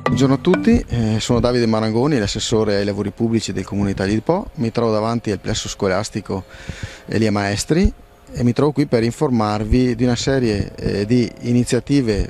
Buongiorno a tutti, sono Davide Marangoni, l'assessore ai lavori pubblici del Comune Italia di Po. Mi trovo davanti al plesso scolastico Elia Maestri e mi trovo qui per informarvi di una serie di iniziative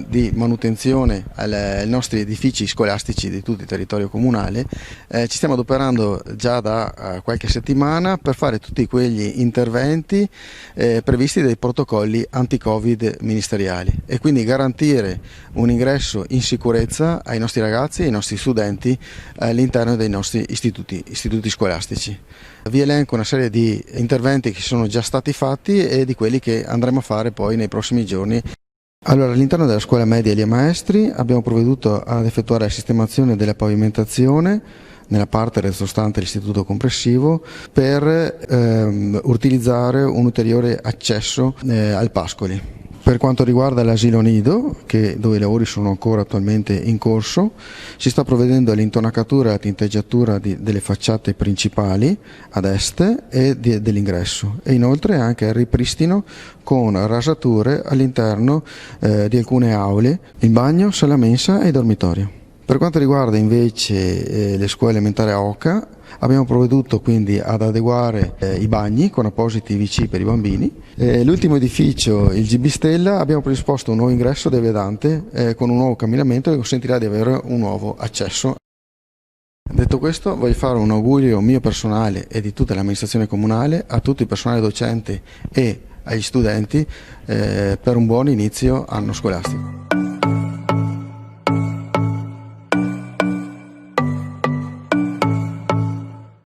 di manutenzione ai nostri edifici scolastici di tutto il territorio comunale. Ci stiamo adoperando già da qualche settimana per fare tutti quegli interventi previsti dai protocolli anti-Covid ministeriali e quindi garantire un ingresso in sicurezza ai nostri ragazzi e ai nostri studenti all'interno dei nostri istituti scolastici. Vi elenco una serie di interventi che sono già stati fatti e di quelli che andremo a fare poi nei prossimi giorni. Allora, all'interno della scuola media Elia Maestri abbiamo provveduto ad effettuare la sistemazione della pavimentazione nella parte retrostante l'istituto comprensivo per utilizzare un ulteriore accesso al Pascoli. Per quanto riguarda l'asilo nido, dove i lavori sono ancora attualmente in corso, si sta provvedendo all'intonacatura e alla tinteggiatura delle facciate principali ad est e dell'ingresso e inoltre anche al ripristino con rasature all'interno di alcune aule, il bagno, sala mensa e dormitorio. Per quanto riguarda invece le scuole elementari a Oca, abbiamo provveduto quindi ad adeguare i bagni con appositi WC per i bambini. L'ultimo edificio, il GB Stella, abbiamo predisposto un nuovo ingresso del Vedante con un nuovo camminamento che consentirà di avere un nuovo accesso. Detto questo, voglio fare un augurio mio personale e di tutta l'amministrazione comunale a tutto il personale docente e agli studenti per un buon inizio anno scolastico.